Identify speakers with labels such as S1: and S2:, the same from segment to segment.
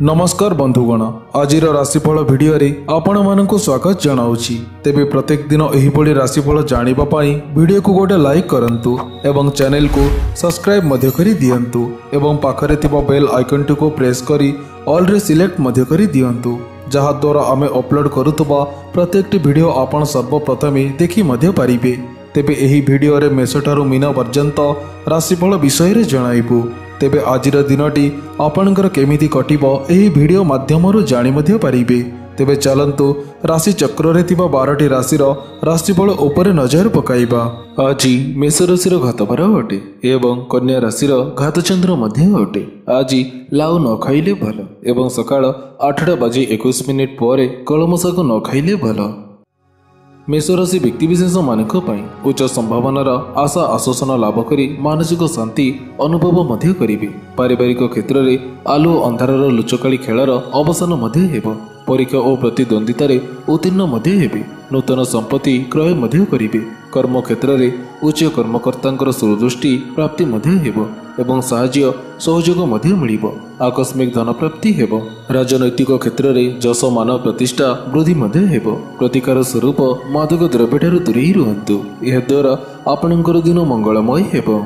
S1: नमस्कार बंधुगण, आज राशिफल भिडियो आपण मानक स्वागत जनाऊँगी। तेबे प्रत्येक दिन एहिभଳି राशिफल जानिबा पाई वीडियो को गोटे लाइक करंतु एवं चैनल को सब्सक्राइब मध्य करी दियंतु एवं पाखरे थिबा बेल आइकन को प्रेस करी ऑल रे सिलेक्ट मध्य करी दियंतु, जहा द्वारा आमे अपलोड करुतबा प्रत्येक वीडियो आपण सर्वप्रथमे देखि मध्य पारिबे। तेबे एही भिडियो रे मेषठारु मीन पर्यंत राशिफल विषय रे जणाइबु। तेबे आजिर दिनटी आपणकर केमिति कटिबो एही भिडियो माध्यमरु जानि मध्य पारिबे। तेबे चलंतु राशि चक्र रे थिबा 12टी राशिर राशिफल उपरे नजर पकाइबा। आजि मेष राशिर घातबार अटे एवं कन्या राशिर घातचंद्र मध्य अटे। आजि लाउ न खाइले भल एवं सकाळ 8:21 पर कलम शाग न खाइले भल। मेष राशि व्यक्तिविशेष मानक पई उच्च संभावनार आशा आश्वासन लाभ करी मानसिक शांति अनुभव मध्य करिवे। पारिवारिक क्षेत्र में आलु अंधारर लुचकाली खेलर अवसान मध्य हेबो। परीक्षा और प्रतिद्वंदितार उत्तीर्ण मध्य हेबे। नूतन संपत्ति क्रय मध्य करिवे। कर्म क्षेत्र में उच्च कर्मकर्तांकर सुदृष्टि प्राप्ति मध्य हेबो एवं साहाय्य सहयोग मध्य मिलिबो। आकस्मिक धन प्राप्ति हेबो। राजनैतिक क्षेत्र में जस मान प्रतिष्ठा वृद्धि मध्य हेबो। प्रतिकार स्वरूप मादक द्रव्यठारु दूरेई रुहंतु, एहा द्वारा आपणकर दिन मंगलमय हेबो।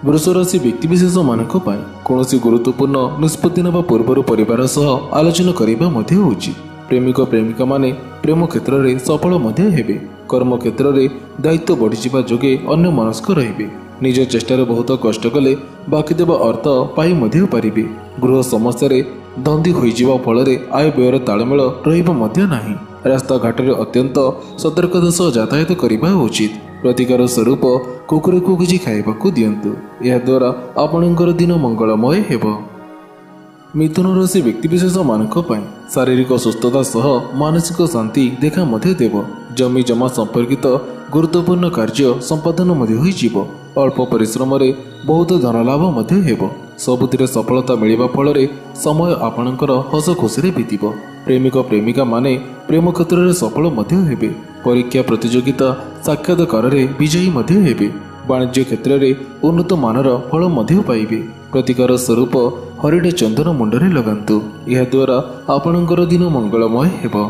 S1: वृष राशि व्यक्तिविशेष मानक पाई कौनसी गुरुत्वपूर्ण निष्पत्ति नेबा पूर्व परिवार सह आलोचना करिबा मध्य होउची। प्रेमिक प्रेमिका माने प्रेम क्षेत्र में सफल मध्य हेबे। कर्म क्षेत्र में दायित्व बढ़ीजिबा जोगे अन्य मनस्क रहिबे। निज चेष्टार बहुत कष्ट कले बाकी देवा अर्थ पाई मध्य पारिबे। गृह समस्या रे धंदी होइजिबा फल आय व्ययर तालमेल रहिबा मध्य नाही। रास्ता घाट रे अत्यंत सतर्कता सह यातायात करिबा उचित। प्रतिकार स्वरूप कुकुर को किछि खाइबाकू दियंतु, एहा द्वारा आपणकर दिन मंगलमय हेबो। मिथुन राशि व्यक्तिविशेष मानक पई शारीरिक सुस्थता सह मानसिक शांति देखा मध्य देव। जमी जमा संपर्कित गुरुत्वपूर्ण कार्य संपादन मध्य होइजिबो। अल्प परिश्रम रे बहुत धन लाभ मध्य हेबो। सबुथिरे सफलता मिलिबा फल समय आपणकर हस खुशी बीतिबो। प्रेमिक प्रेमिका माने प्रेम क्षेत्र में सफल मध्य हेबे। परीक्षा प्रतियोगिता साक्षात्कार विजयी मध्य हेबे। वाणिज्य क्षेत्र में उन्नत मानर फल मध्य पाइबे। प्रतिकार स्वरूप हरिण चंदन मुंडरे लगांतु, यह द्वारा आपणकर दिन मंगलमय हेबो।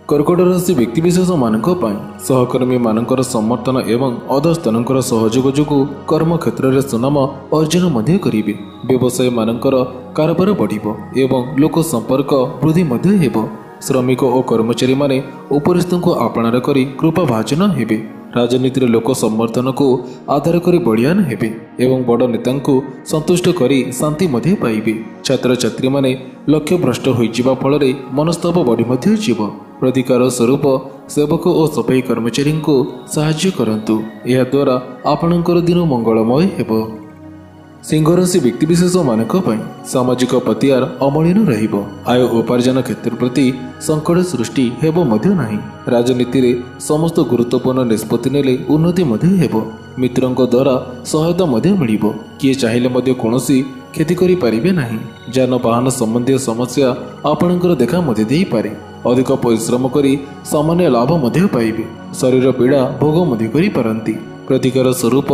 S1: कर्कट राशि व्यक्तिविशेष मानक पई सहकर्मी मानकर समर्थन एवं अधस्तनकर सहयोग जोगु कर्म क्षेत्र में सुनाम अर्जन मध्य करिवे। व्यवसाय मानकर कारोबार बढ़िबो एवं लोक संपर्क वृद्धि मध्य हेबो। श्रमिक और कर्मचारी माने उपरिस्थों को आपणार करी कृपा भाजन हेबे। राजनीति लोक समर्थन को आधार करी बलियान हेबे एवं बड़ नेता को संतुष्ट करी शांति मध्य पाइबे। छात्र छात्री माने लक्ष्य भ्रष्ट होइजिबा फल मनस्ताप बढ़ी मध्य जीव। प्रतिकार स्वरूप सेवक और सफाई कर्मचारी को साहाय्य करंतु, यह द्वारा आपणकर दिन मंगलमय हेबो। सिंह राशि व्यक्तिविशेष मानक पई सामाजिक प्रतिहार अमलिन रहिबो। आय उपार्जन क्षेत्र प्रति संकट सृष्टि हेबो मध्य नाही। राजनीति रे समस्त गुरुत्वपूर्ण निष्पत्ति नेले उन्नति मध्य हेबो। मित्रंक द्वारा सहायता मध्य मिलिबो। किए चाहिले मध्य कोनोसी क्षति करि पारिबे नाही। जान वाहन संबंधी समस्या आपणकर देखा मध्य देई पारे। अधिक परिश्रम करी सामान्य लाभ मध्य पाइबे। शरीर पीड़ा भोग मध्य करि पारंती। प्रतिकार स्वरूप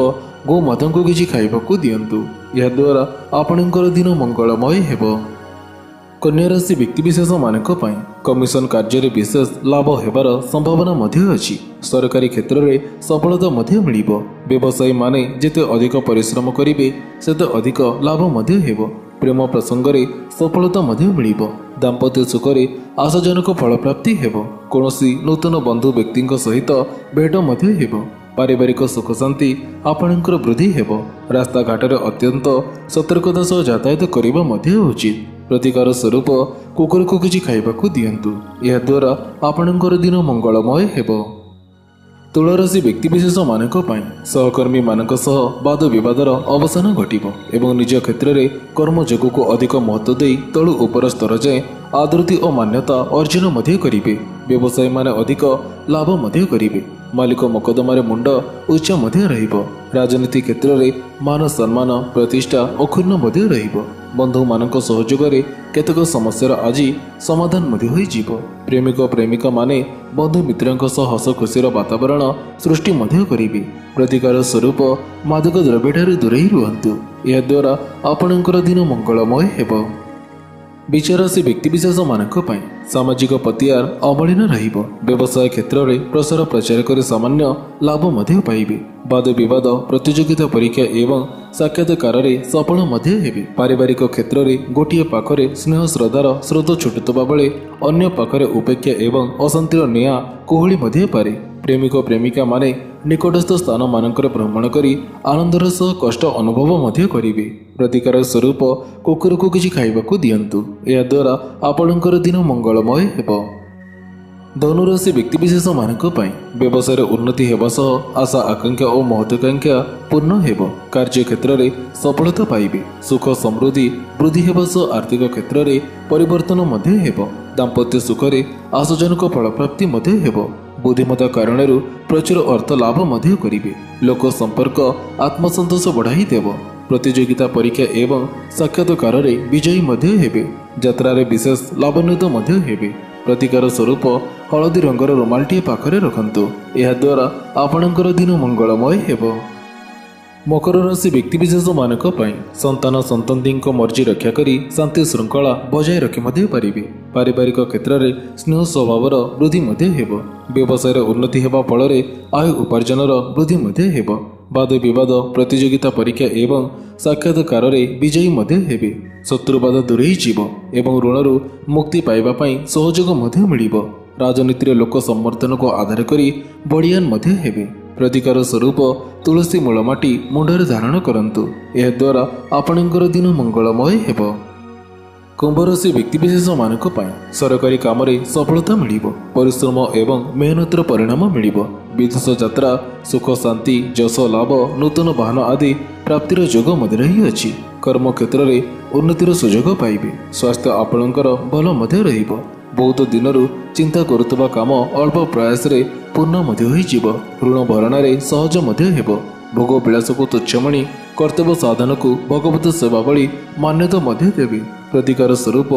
S1: गोमाता को किछि खाइबाकू दियंतु, यह द्वारा आपणकर दिन मंगलमय हेबो। कन्या राशि व्यक्तिविशेष मानक पई कमिशन कार्य विशेष लाभ हेबार संभावना मध्य अछि। सरकारी क्षेत्र में सफलता मध्य मिलिबो। व्यवसायी माने जेते अधिक परिश्रम करिवे सेते अधिक लाभ मध्य हेबो। प्रेम प्रसंग रे सफलता मध्य मिलिबो। दाम्पत्य सुख रे आशाजनक फल प्राप्ति हेबो। कोनोसी नूतन बंधु व्यक्ति सहित भेट मध्य हेबो। पारिवारिक सुख शांति आपणकर वृद्धि हेबो। रास्ता घाट रे अत्यंत सतर्कता सह यातायात करिबा मध्य उचित। प्रतिकार स्वरूप कुकुर को किछि खाइबाकू दियंतु, यह द्वारा आपणकर दिन मंगलमय हेबो। तुला राशि व्यक्तिविशेष मानक पई सहकर्मी मानक सह वाद विवादर अवसान घटिबो एवं निज क्षेत्र में कर्म जोग को अधिक महत्व दे तलु उपर स्तर जाए आदृति और मान्यता अर्जन मध्य करिवे। व्यवसायी माने अधिक लाभ मध्य करिवे। मालिक मकदमारे मुंड उच्च मध्य रहिबो। राजनीति क्षेत्र में मान सम्मान प्रतिष्ठा अक्षुण्ण मध्य रहिबो। बंधु मानक सहयोग रे केतक समस्या आज समाधान मध्य होइजिबो। प्रेमिक प्रेमिका माने बंधु मित्रंक सह हस खुशीर वातावरण सृष्टि मध्य करिवे। प्रतिकार स्वरूप मादक द्रव्यठारु दूरेई रुहंतु, यह द्वारा आपणकर दिन मंगलमय हेबो। ବିଚାରାଶୀ ବ୍ୟକ୍ତିବିଶେଷ ମାନଙ୍କ ପାଇଁ ସାମାଜିକ ପତିଆର ଅମଳିନ ରହିବ। ବ୍ୟବସାୟ କ୍ଷେତ୍ରରେ ପ୍ରସାର ପ୍ରଚାର କରି ସାମାନ୍ୟ ଲାଭ ମଧ୍ୟ ପାଇବେ। ବାଦ ବିବାଦ ପ୍ରତିଯୋଗିତା ପରୀକ୍ଷା ଏବଂ ସାକ୍ଷାତକାରରେ ସଫଳ ମଧ୍ୟ ହେବେ। ପାରିବାରିକ କ୍ଷେତ୍ରରେ ଗୋଟିଏ ପାଖରେ ସ୍ନେହ ଶ୍ରଦ୍ଧାର ସ୍ରୋତ ଛୁଟୁଥିବା ବେଳେ ଅନ୍ୟ ପାଖରେ ଉପେକ୍ଷା ଏବଂ ଅଶାନ୍ତିର ନିଆଁ କୋହଳି ମଧ୍ୟ ପାରେ। ପ୍ରେମିକ ପ୍ରେମିକା ମାନେ ନିକଟସ୍ଥ ସ୍ଥାନ ମାନଙ୍କରେ ଭ୍ରମଣ କରି ଆନନ୍ଦର ସହ କଷ୍ଟ ଅନୁଭବ ମଧ୍ୟ କରିବେ। ପ୍ରତିକାର ସ୍ୱରୂପ କୁକୁରକୁ କିଛି ଖାଇବାକୁ ଦିଅନ୍ତୁ। ଏହାଦ୍ୱାରା ଆପଣଙ୍କର ଦିନ ମଙ୍ଗଳମୟ ହେବ। ଧନୁରାଶି ବ୍ୟକ୍ତିବିଶେଷ ମାନଙ୍କ ପାଇଁ ବ୍ୟବସାୟରେ ଉନ୍ନତି ହେବା ସହ ଆଶା ଆକାଂକ୍ଷା ଓ ମହତ୍ୱାକାଂକ୍ଷା ପୂର୍ଣ୍ଣ ହେବ। କାର୍ଯ୍ୟକ୍ଷେତ୍ରରେ ସଫଳତା ପାଇବେ। ସୁଖ ସମୃଦ୍ଧି ବୃଦ୍ଧି ହେବା ସହ ଆର୍ଥିକ କ୍ଷେତ୍ରରେ ପରିବର୍ତ୍ତନ ମଧ୍ୟ ହେବ। ଦାମ୍ପତ୍ୟ ସୁଖରେ ଆଶାଜନକ ଫଳପ୍ରାପ୍ତି ମଧ୍ୟ ହେବ। ବୁଦ୍ଧିମତା କାରଣରୁ ପ୍ରଚୁର ଅର୍ଥ ଲାଭ ମଧ୍ୟ କରିବେ। ଲୋକ ସମ୍ପର୍କ ଆତ୍ମସନ୍ତୋଷ ବଢ଼ାଇ ଦେବ। ପ୍ରତିଯୋଗିତା ପରୀକ୍ଷା ଏବଂ ସାକ୍ଷାତକାରରେ ବିଜୟୀ ମଧ୍ୟ ହେବେ। ଯାତ୍ରାରେ ବିଶେଷ ଲାଭାନ୍ୱିତ ମଧ୍ୟ ହେବେ। ପ୍ରତିକାର ସ୍ୱରୂପ ହଳଦୀ ରଙ୍ଗର ରୁମାଲଟିଏ ପାଖରେ ରଖନ୍ତୁ। ଏହାଦ୍ୱାରା ଆପଣଙ୍କର ଦିନ ମଙ୍ଗଳମୟ ହେବ। ମକର ରାଶି ବ୍ୟକ୍ତିବିଶେଷ ମାନଙ୍କ ପାଇଁ ସନ୍ତାନ ସନ୍ତତିଙ୍କ ମର୍ଜି ରକ୍ଷା କରି ଶାନ୍ତି ଶୃଙ୍ଖଳା ବଜାୟ ରଖି ମଧ୍ୟ ପାରିବେ। ପାରିବାରିକ କ୍ଷେତ୍ରରେ ସ୍ନେହ ସ୍ୱଭାବର ବୃଦ୍ଧି ମଧ୍ୟ ହେବ। ବ୍ୟବସାୟରେ ଉନ୍ନତି ହେବା ଫଳରେ ଆୟ ଉପାର୍ଜନର ବୃଦ୍ଧି ମଧ୍ୟ ହେବ। ବାଦ ବିବାଦ ପ୍ରତିଯୋଗିତା ପରୀକ୍ଷା ଏବଂ ସାକ୍ଷାତକାରରେ ବିଜୟୀ ମଧ୍ୟ ହେବେ। ଶତ୍ରୁବାଦ ଦୂରେଇ ଯିବ ଏବଂ ଋଣରୁ ମୁକ୍ତି ପାଇବା ପାଇଁ ସହଯୋଗ ମଧ୍ୟ ମିଳିବ। ରାଜନୀତିରେ ଲୋକ ସମର୍ଥନକୁ ଆଧାର କରି ବଳିଆନ ମଧ୍ୟ ହେବେ। ପ୍ରତିକାର ସ୍ୱରୂପ ତୁଳସୀ ମୂଳ ମାଟି ମୁଣ୍ଡରେ ଧାରଣ କରନ୍ତୁ। ଏହାଦ୍ୱାରା ଆପଣଙ୍କର ଦିନ ମଙ୍ଗଳମୟ ହେବ। କୁମ୍ଭରାଶି ବ୍ୟକ୍ତିବିଶେଷ ମାନଙ୍କ ପାଇଁ ସରକାରୀ କାମରେ ସଫଳତା ମିଳିବ। ପରିଶ୍ରମ ଏବଂ ମେହନତର ପରିଣାମ ମିଳିବ। ବିଦେଶ ଯାତ୍ରା ସୁଖ ଶାନ୍ତି ଯଶ ଲାଭ ନୂତନ ବାହନ ଆଦି ପ୍ରାପ୍ତିର ଯୋଗ ମଧ୍ୟ ରହିଅଛି। କର୍ମକ୍ଷେତ୍ରରେ ଉନ୍ନତିର ସୁଯୋଗ ପାଇବେ। ସ୍ୱାସ୍ଥ୍ୟ ଆପଣଙ୍କର ଭଲ ମଧ୍ୟ ରହିବ। ବହୁତ ଦିନରୁ ଚିନ୍ତା କରୁଥିବା କାମ ଅଳ୍ପ ପ୍ରୟାସରେ ପୂର୍ଣ୍ଣ ମଧ୍ୟ ହୋଇଯିବ। ଋଣ ଭରଣାରେ ସହଜ ମଧ୍ୟ ହେବ। ଭୋଗ ବିଳାସକୁ ତୁଚ୍ଛମଣି କର୍ତ୍ତବ୍ୟ ସାଧନକୁ ଭଗବତ ସେବା ଭଳି ମାନ୍ୟତା ମଧ୍ୟ ଦେବେ। ପ୍ରତିକାର ସ୍ୱରୂପ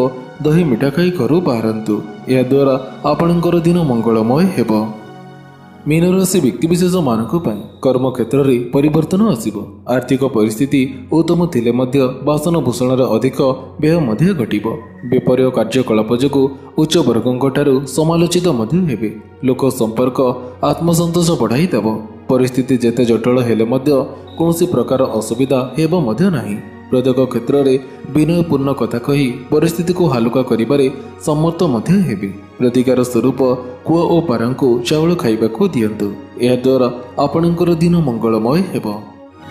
S1: ଦହି ମିଠା ଖାଇ ଘରୁ ବାହାରନ୍ତୁ। ଏହାଦ୍ୱାରା ଆପଣଙ୍କର ଦିନ ମଙ୍ଗଳମୟ ହେବ। ମୀନରାଶି ବ୍ୟକ୍ତିବିଶେଷ ମାନଙ୍କ ପାଇଁ କର୍ମକ୍ଷେତ୍ରରେ ପରିବର୍ତ୍ତନ ଆସିବ। ଆର୍ଥିକ ପରିସ୍ଥିତି ଉତ୍ତମ ଥିଲେ ମଧ୍ୟ ବାସନ ଭୂଷଣରେ ଅଧିକ ବ୍ୟୟ ମଧ୍ୟ ଘଟିବ। ବେପାରୀୟ କାର୍ଯ୍ୟକଳାପ ଯୋଗୁଁ ଉଚ୍ଚ ବର୍ଗଙ୍କ ଠାରୁ ସମାଲୋଚିତ ମଧ୍ୟ ହେବେ। ଲୋକ ସମ୍ପର୍କ ଆତ୍ମସନ୍ତୋଷ ବଢ଼ାଇ ଦେବ। ପରିସ୍ଥିତି ଯେତେ ଜଟିଳ ହେଲେ ମଧ୍ୟ କୌଣସି ପ୍ରକାର ଅସୁବିଧା ହେବ ମଧ୍ୟ ନାହିଁ। ପ୍ରତ୍ୟେକ କ୍ଷେତ୍ରରେ ବିନୟପୂର୍ଣ୍ଣ କଥା କହି ପରିସ୍ଥିତିକୁ ହାଲୁକା କରିବାରେ ସମର୍ଥ ମଧ୍ୟ ହେବେ। ପ୍ରତିକାର ସ୍ୱରୂପ କୁଆ ଓ ପାରାଙ୍କୁ ଚାଉଳ ଖାଇବାକୁ ଦିଅନ୍ତୁ। ଏହାଦ୍ୱାରା ଆପଣଙ୍କର ଦିନ ମଙ୍ଗଳମୟ ହେବ।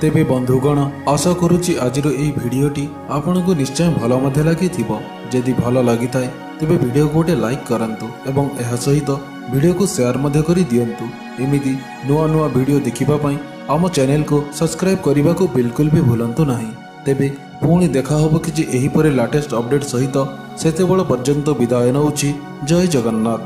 S1: ତେବେ ବନ୍ଧୁଗଣ, ଆଶା କରୁଛି ଆଜିର ଏହି ଭିଡ଼ିଓଟି ଆପଣଙ୍କୁ ନିଶ୍ଚୟ ଭଲ ମଧ୍ୟ ଲାଗିଥିବ। ଯଦି ଭଲ ଲାଗିଥାଏ ତେବେ ଭିଡ଼ିଓକୁ ଗୋଟେ ଲାଇକ୍ କରନ୍ତୁ ଏବଂ ଏହା ସହିତ ଭିଡ଼ିଓକୁ ସେୟାର ମଧ୍ୟ କରି ଦିଅନ୍ତୁ। ଏମିତି ନୂଆ ନୂଆ ଭିଡ଼ିଓ ଦେଖିବା ପାଇଁ ଆମ ଚ୍ୟାନେଲକୁ ସବସ୍କ୍ରାଇବ୍ କରିବାକୁ ବିଲକୁଲ ବି ଭୁଲନ୍ତୁ ନାହିଁ। ତେବେ ପୁଣି ଦେଖା ହେବ କିଛି ଏହିପରି ଲାଟେଷ୍ଟ ଅପଡେଟ୍ ସହିତ। ସେତେବେଳେ ପର୍ଯ୍ୟନ୍ତ ବିଦାୟ ନେଉଛି। ଜୟ ଜଗନ୍ନାଥ।